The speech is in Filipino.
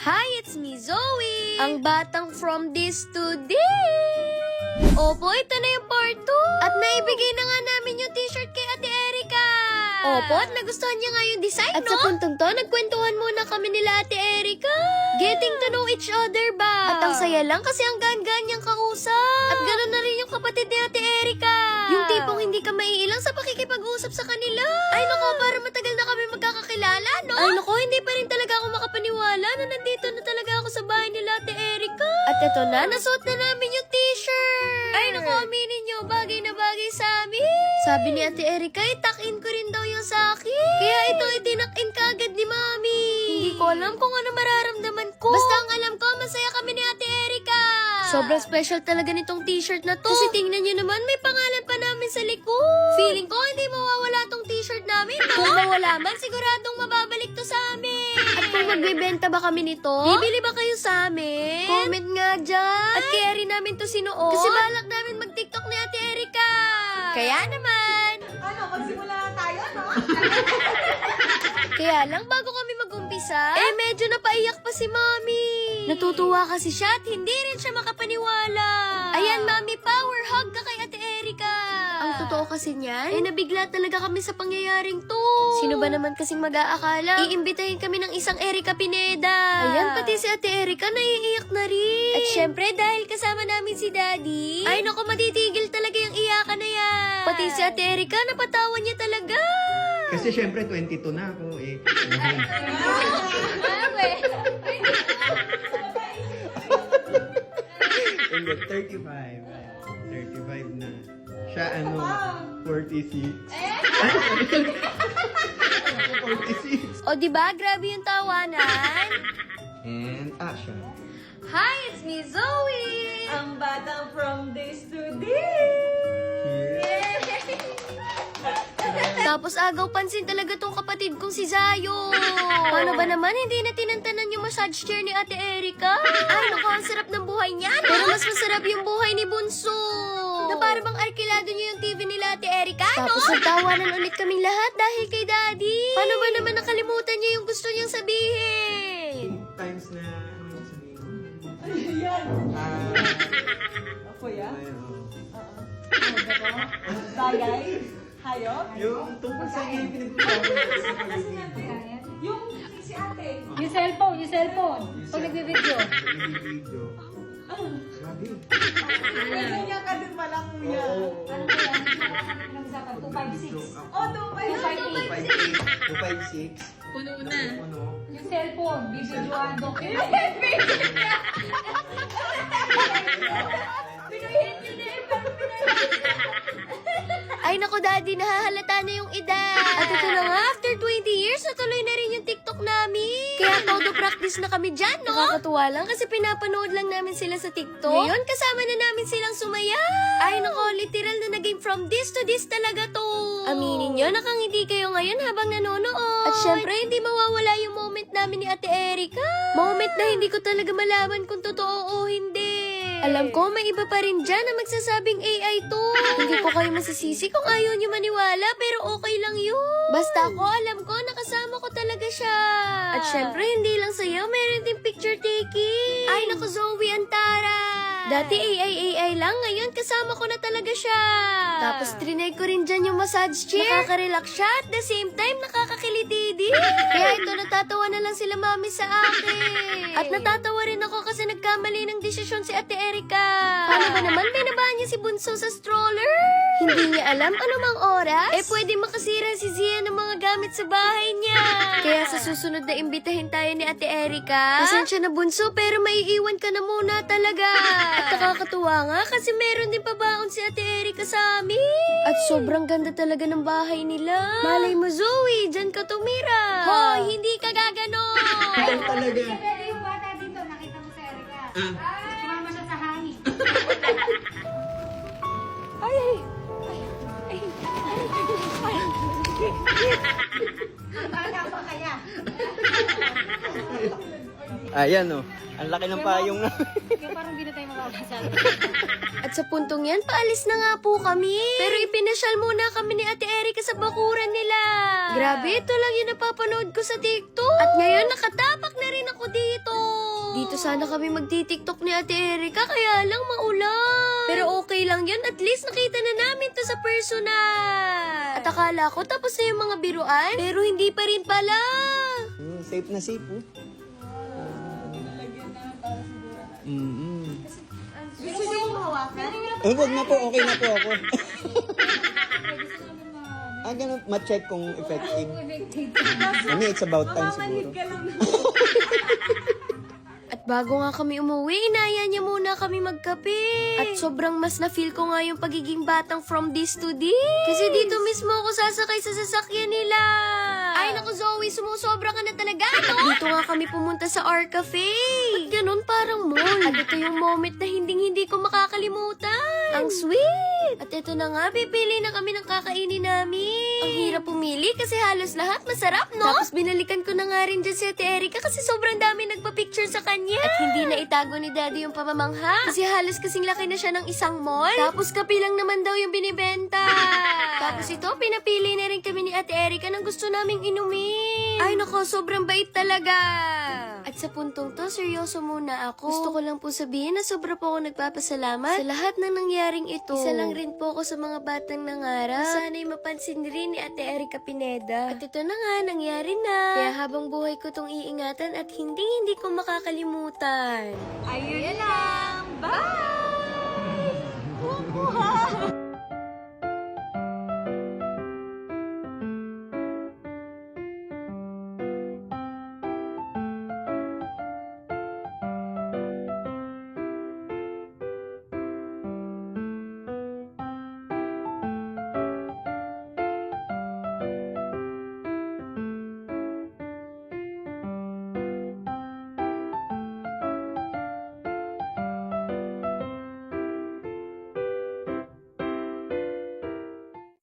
Hi, it's me, Zoe! Ang batang from this to this! Opo, ito na yung part 2. At naibigay na nga namin yung t-shirt kay Ate Erica. Opo, at nagustuhan niya nga yung design, no? At sa puntong to, nagkwentuhan muna kami nila Ate Erica. Getting to know each other ba? At ang saya lang kasi ang gaan-gaan niyang kausap. At gano'n na rin yung kapatid ni Ate Erica. Yung tipong hindi ka maiilang sa pakikipag-usap sa kanila. Ay nako, para matagal na kami magkakakilala, no? Ay nako, hindi pa rin talaga ako makapaniwala na nandito na talaga ako sa bahay nila Ate Erica. At eto na, nasuot na namin yung t-shirt. Ay nako, aminin nyo, bagay na bagay sa amin. Sabi ni Ate Erica, itakin ko rin daw yung sa akin. Kaya ito itinakin ka agad ni Mami. Hindi ko alam kung ano mararamdaman ko. Basta ang alam ko, masaya kami ni Ate Erica. Sobrang special talaga nitong t-shirt na to. Kasi tingnan nyo naman, may pangalan pa namin sa likod. Feeling ko hindi mawawala tong t-shirt namin, no? Kung mawala man, siguradong mababalik to sa amin. At kung magbebenta ba kami nito, bibili ba kayo sa amin? Comment nga dyan. At kaya rin namin to sinuot. Kasi balak namin mag-TikTok ni Ate Erica. Kaya naman. Ano, magsimula na tayo, no? Kaya lang, bago kami mag-umpisa, medyo napaiyak pa si Mami. Natutuwa kasi siya at hindi rin siya makapaniwala. Ayan, Mami, power hug ka kay Ate Erica. Ang totoo kasi niyan, nabigla talaga kami sa pangyayaring to. Sino ba naman kasing mag-aakala? Iimbitahin kami ng isang Erica Pineda. Ayan, pati si Ate Erica naiiyak na rin. At syempre, dahil kasama namin si Daddy, ay naku, matitigil talaga yung iyakan na yan. Pati si Ate Erica, napatawan niya talaga. Kasi syempre 22 na ako eh. Hindi, 35. 35 na. Siya 46. 46. O diba, grabe yung tawanan. And action. Hi, it's me, Zoe! Ang batang from this to this. Tapos agaw pansin talaga tong kapatid kong si Zayo. Paano ba naman hindi na tinantanan yung massage chair ni Ate Erica? Ay, naku, ang sarap ng buhay niya, no? Pero mas masarap yung buhay ni Bunso. Na para bang arkilado niya yung TV nila Ate Erica, no? Tapos nagtawanan ulit kaming lahat dahil kay Daddy. Paano ba naman nakalimutan niya yung gusto niyang sabihin? Times na, ano sabihin? Ano yan? Ako yan? Bagay? Hayop? Yung tungkol sa iyo yung pinag-usapan natin sa paligid. Yung si ate. Yung cellphone. Pag nagbe-video. Video. Grabe. Ganyan ka din palang kuya. Oo. Ano ba yan? Pinag-usapan? 256. Oh, 256. 256. Puno na. Ano? Yung cellphone, bibidyoan, document. Ay naku, Daddy, nahahalata na yung edad. At ito na nga, after 20 years, natuloy na rin yung TikTok namin. Kaya todo practice na kami dyan, no? Nakakatuwa lang kasi pinapanood lang namin sila sa TikTok. Ngayon, kasama na namin silang sumaya. Ay naku, literal na naging from this to this talaga to. Aminin nyo, nakangiti kayo ngayon habang nanonood. At syempre, hindi mawawala yung moment namin ni Ate Erica. Moment na hindi ko talaga malaman kung totoo o hindi. Alam ko, may iba pa rin dyan na magsasabing AI to. Hindi ko kayo masisisi kung ayaw nyo maniwala, pero okay lang yun. Basta ako, alam ko, nakasama ko talaga siya. At syempre, hindi lang sayo, meron din picture taking. Ay, naku, Zoe Antara. Dati AI lang, ngayon kasama ko na talaga siya. Tapos trinay ko rin dyan yung massage chair. Nakaka-relax siya at the same time nakakakiliti din. Kaya ito, natatawa na lang sila Mami sa akin. At natatawa rin ako kasi nagkamali ng desisyon si Ate Erica. Paano ba naman binabaan niya si Bunso sa stroller? Hindi niya alam anumang oras? Pwede makasira si Zia ng mga gamit sa bahay niya. Kaya sa susunod na imbitahin tayo ni Ate Erica, pasensya na Bunso pero maiiwan ka na muna talaga. At nakakatuwa nga kasi meron din pabaon si Ate Erica sa amin. At sobrang ganda talaga ng bahay nila. Malay mo, Zoe, dyan ka tumira. Hoy, hindi ka gaganon. Ikaw talaga. Pero yung bata dito, nakita mo sa Erica. Sumama siya sa hangin. Bata pa kaya? Ayan oh. Ang laki ng payong na. Kaya parang hindi na tayo makakasal. At sa puntong yan, paalis na nga po kami. Pero ipinasyal muna kami ni Ate Erica sa bakuran nila. Grabe, ito lang yung napapanood ko sa TikTok. At ngayon, nakatapak na rin ako dito. Dito sana kami magti-tiktok ni Ate Erika, kaya lang maulan. Pero okay lang yun, at least nakita na namin to sa personal. At akala ko tapos na yung mga biruan, pero hindi pa rin pala. Safe na safe, oh. Gusto niyo mong hawakan? Huwag na po, okay na po ako. Ganun, ma-check kung effective. Mami, it's about time siguro. Mamamanhid ka lang. At bago nga kami umuwi, inaya niya muna kami magkape. At sobrang mas na-feel ko nga yung pagiging batang from this to this. Kasi dito mismo ako sasakay sa sasakyan nila. Ay naku Zoe, sumusobra ka na talaga, no? Dito nga kami pumunta sa R Cafe. At ganun parang mall. At ito yung moment na hindi ko makakalimutan. Ang sweet! At ito na nga, pipili na kami ng kakainin namin. Ang hirap pumili kasi halos lahat masarap, no? Tapos binalikan ko na nga rin dyan si Ate Erika kasi sobrang dami nagpa-picture sa kanya. At hindi na itago ni Daddy yung pamamangha. Kasi halos kasing laki na siya ng isang mall. Tapos kape lang naman daw yung binibenta. Tapos ito, pinapili na rin kami ni Ate Erika ng gusto naming inumin. Ay nako, sobrang bait talaga. At sa puntong to, seryoso muna ako. Gusto ko lang po sabihin na sobra po ako nagpapasalamat sa lahat ng nangyaring ito. Isa lang rin po ako sa mga batang nangarap. Sana'y mapansin rin ni Ate Erika Pineda. At ito na nga, nangyari na. Kaya habang buhay ko tong iingatan at hindi ko makakalimutan. Ayun lang. Bye!